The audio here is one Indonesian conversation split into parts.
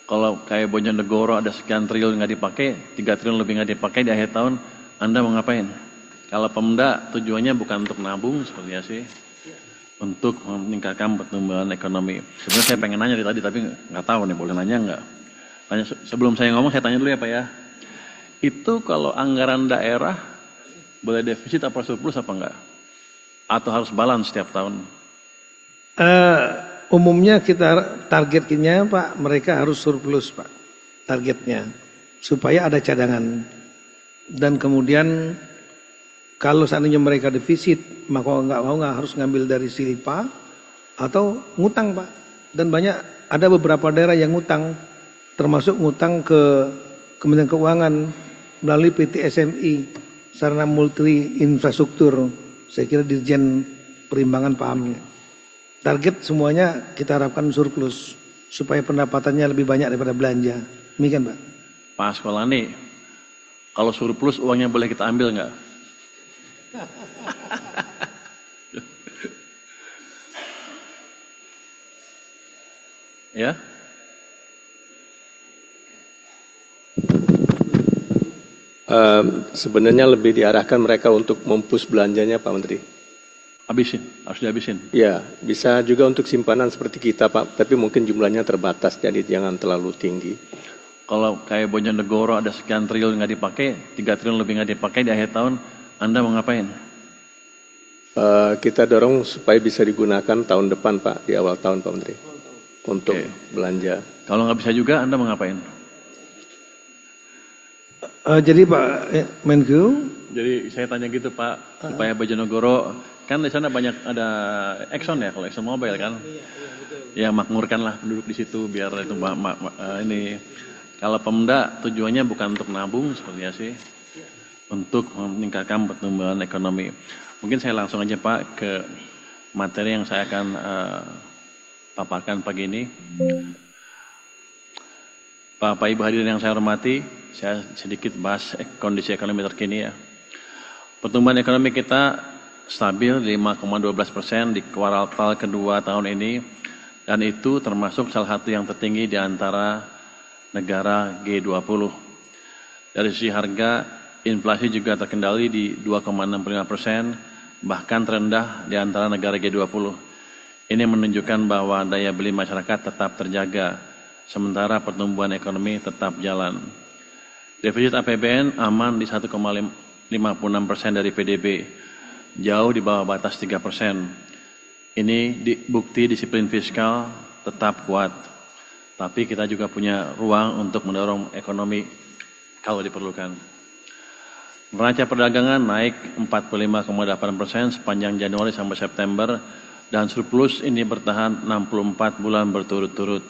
Kalau kayak Bojonegoro ada sekian triliun nggak dipakai, 3 triliun lebih nggak dipakai di akhir tahun, Anda mau ngapain? Kalau Pemda tujuannya bukan untuk nabung sepertinya sih, untuk meningkatkan pertumbuhan ekonomi. Sebenarnya saya pengen nanya dari tadi, tapi nggak tahu nih, boleh nanya nggak? Tanya, sebelum saya ngomong, saya tanya dulu ya Pak ya. Itu kalau anggaran daerah, boleh defisit apa surplus apa enggak? Atau harus balance setiap tahun? Umumnya kita targetnya Pak, mereka harus surplus Pak, targetnya. Supaya ada cadangan. Dan kemudian kalau seandainya mereka defisit, maka nggak harus ngambil dari silpa atau ngutang Pak. Dan ada beberapa daerah yang ngutang, termasuk ngutang ke Kementerian Keuangan melalui PT SMI, Sarana Multi Infrastruktur. Saya kira Dirjen Perimbangan pahamnya. Target semuanya kita harapkan surplus supaya pendapatannya lebih banyak daripada belanja. Demikian Pak. Pak Askolani, kalau surplus uangnya boleh kita ambil nggak? Ya? Sebenarnya lebih diarahkan mereka untuk mempush belanjanya Pak Menteri. Habisin, harus dihabisin. Ya, bisa juga untuk simpanan seperti kita Pak, tapi mungkin jumlahnya terbatas, jadi jangan terlalu tinggi. Kalau kayak Bojonegoro ada sekian triliun nggak dipakai, 3 triliun lebih nggak dipakai di akhir tahun, Anda mau ngapain? Kita dorong supaya bisa digunakan tahun depan Pak, di awal tahun Pak Menteri, untuk belanja. Kalau nggak bisa juga, Anda mau ngapain? Jadi Pak Menku, jadi saya tanya gitu Pak, supaya Bojonegoro, kan di sana banyak ada Exxon ya, kalau Exxon Mobil kan, ya makmurkanlah penduduk di situ biar itu ini. Kalau Pemda tujuannya bukan untuk nabung sepertinya sih, untuk meningkatkan pertumbuhan ekonomi. Mungkin saya langsung aja Pak ke materi yang saya akan paparkan pagi ini. Bapak Ibu hadirin yang saya hormati, saya sedikit bahas kondisi ekonomi terkini ya. Pertumbuhan ekonomi kita stabil 5,12% di kuartal kedua tahun ini, dan itu termasuk salah satu yang tertinggi di antara negara G20. Dari sisi harga, inflasi juga terkendali di 2,65%, bahkan terendah di antara negara G20. Ini menunjukkan bahwa daya beli masyarakat tetap terjaga, sementara pertumbuhan ekonomi tetap jalan. Defisit APBN aman di 1,56% dari PDB, jauh di bawah batas 3%. Ini bukti disiplin fiskal tetap kuat, tapi kita juga punya ruang untuk mendorong ekonomi kalau diperlukan. Neraca perdagangan naik 45,8% sepanjang Januari sampai September, dan surplus ini bertahan 64 bulan berturut-turut.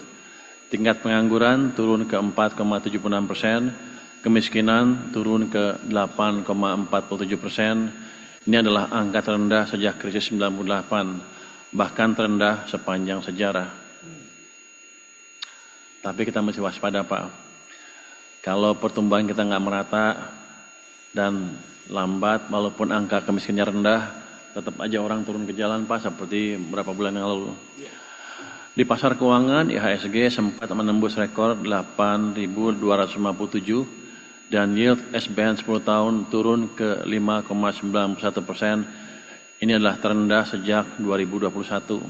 Tingkat pengangguran turun ke 4,76%, kemiskinan turun ke 8,47%. Ini adalah angka terendah sejak krisis 98, bahkan terendah sepanjang sejarah. Tapi kita masih waspada Pak. Kalau pertumbuhan kita nggak merata dan lambat, walaupun angka kemiskinannya rendah, tetap aja orang turun ke jalan Pak, seperti beberapa bulan yang lalu. Di pasar keuangan, IHSG sempat menembus rekor 8.257 dan yield SBN 10 tahun turun ke 5,91%. Ini adalah terendah sejak 2021.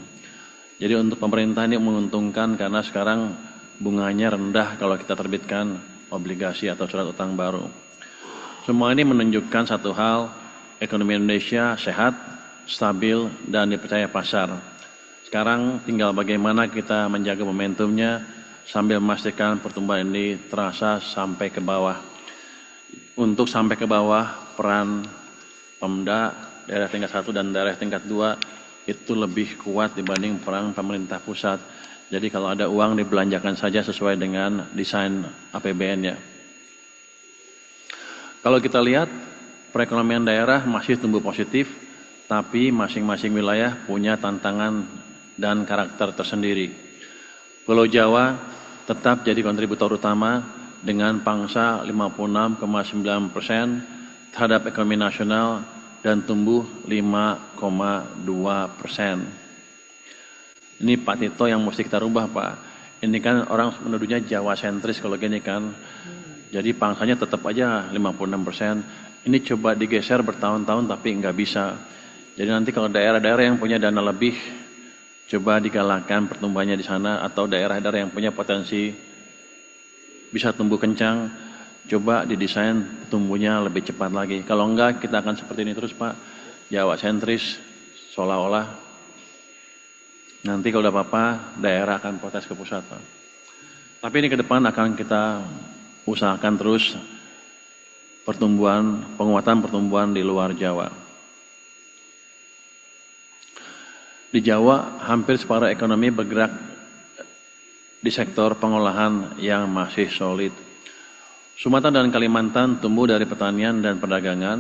Jadi untuk pemerintah ini menguntungkan karena sekarang bunganya rendah kalau kita terbitkan obligasi atau surat utang baru. Semua ini menunjukkan satu hal, ekonomi Indonesia sehat, stabil, dan dipercaya pasar. Sekarang tinggal bagaimana kita menjaga momentumnya sambil memastikan pertumbuhan ini terasa sampai ke bawah. Untuk sampai ke bawah, peran Pemda, daerah tingkat 1 dan daerah tingkat 2 itu lebih kuat dibanding peran pemerintah pusat. Jadi kalau ada uang dibelanjakan saja sesuai dengan desain APBN-nya. Kalau kita lihat, perekonomian daerah masih tumbuh positif, tapi masing-masing wilayah punya tantangan dan karakter tersendiri. Pulau Jawa tetap jadi kontributor utama dengan pangsa 56,9% terhadap ekonomi nasional dan tumbuh 5,2%. Ini Pak Tito yang mesti kita rubah Pak. ini kan orang menuduhnya Jawa sentris kalau gini kan. Jadi pangsanya tetap aja 56%. Ini coba digeser bertahun-tahun tapi nggak bisa. Jadi nanti kalau daerah-daerah yang punya dana lebih, coba digalakkan pertumbuhannya di sana, atau daerah-daerah yang punya potensi bisa tumbuh kencang, coba didesain tumbuhnya lebih cepat lagi. Kalau enggak, kita akan seperti ini terus Pak, Jawa sentris, seolah-olah nanti kalau ada apa-apa, daerah akan protes ke pusat Pak. Tapi ini ke depan akan kita usahakan terus penguatan pertumbuhan di luar Jawa. Di Jawa, hampir separuh ekonomi bergerak di sektor pengolahan yang masih solid. Sumatera dan Kalimantan tumbuh dari pertanian dan perdagangan,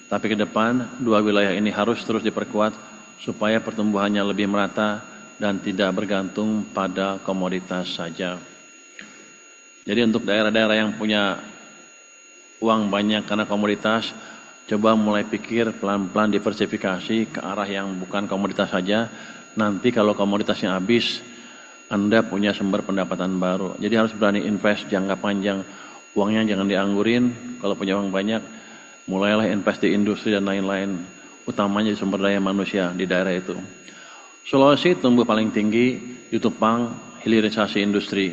tapi ke depan dua wilayah ini harus terus diperkuat supaya pertumbuhannya lebih merata dan tidak bergantung pada komoditas saja. Jadi untuk daerah-daerah yang punya uang banyak karena komoditas, coba mulai pikir pelan-pelan diversifikasi ke arah yang bukan komoditas saja. Nanti kalau komoditasnya habis, Anda punya sumber pendapatan baru. Jadi harus berani invest jangka panjang. Uangnya jangan dianggurin. Kalau punya uang banyak, mulailah invest di industri dan lain-lain. Utamanya di sumber daya manusia di daerah itu. Sulawesi tumbuh paling tinggi ditopang hilirisasi industri.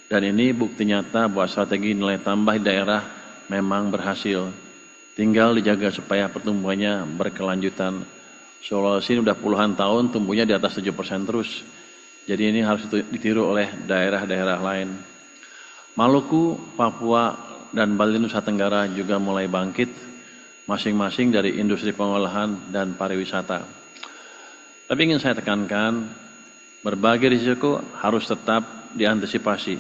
Dan ini bukti nyata bahwa strategi nilai tambah di daerah memang berhasil. Tinggal dijaga supaya pertumbuhannya berkelanjutan. Sulawesi ini sudah puluhan tahun tumbuhnya di atas 7% terus. Jadi ini harus ditiru oleh daerah-daerah lain. Maluku, Papua, dan Bali Nusa Tenggara juga mulai bangkit, masing-masing dari industri pengolahan dan pariwisata. Tapi ingin saya tekankan, berbagai risiko harus tetap diantisipasi.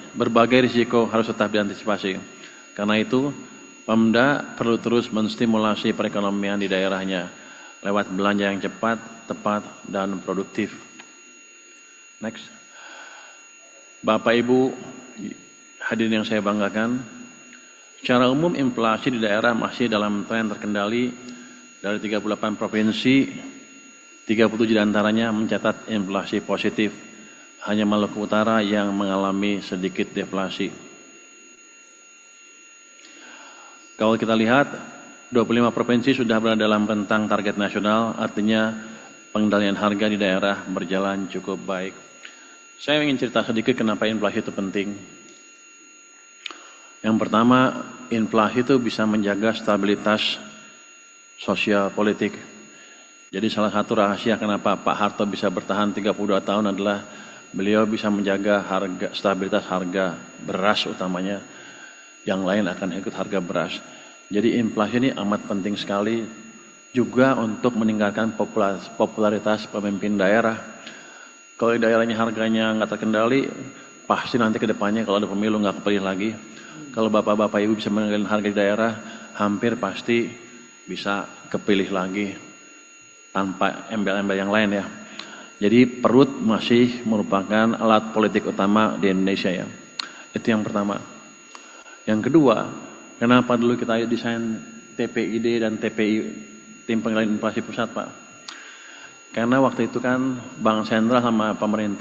Karena itu, Pemda perlu terus menstimulasi perekonomian di daerahnya lewat belanja yang cepat, tepat, dan produktif. Next. Bapak Ibu hadirin yang saya banggakan, secara umum inflasi di daerah masih dalam tren terkendali. Dari 38 provinsi, 37 diantaranya mencatat inflasi positif. Hanya Maluku Utara yang mengalami sedikit deflasi. Kalau kita lihat, 25 provinsi sudah berada dalam rentang target nasional, artinya pengendalian harga di daerah berjalan cukup baik. Saya ingin cerita sedikit kenapa inflasi itu penting. Yang pertama, inflasi itu bisa menjaga stabilitas sosial politik. Jadi salah satu rahasia kenapa Pak Harto bisa bertahan 32 tahun adalah beliau bisa menjaga stabilitas harga beras utamanya. Yang lain akan ikut harga beras. Jadi inflasi ini amat penting sekali juga untuk meningkatkan popularitas pemimpin daerah. Kalau di daerahnya harganya nggak terkendali, pasti nanti ke depannya kalau ada pemilu nggak kepilih lagi. Kalau bapak-bapak ibu bisa mengendalikan harga di daerah, hampir pasti bisa kepilih lagi tanpa embel-embel yang lain ya. Jadi perut masih merupakan alat politik utama di Indonesia ya. Itu yang pertama. Yang kedua, kenapa dulu kita desain TPID dan TPI, Tim Pengendalian Inflasi Pusat Pak? Karena waktu itu kan Bank Sentral sama pemerintah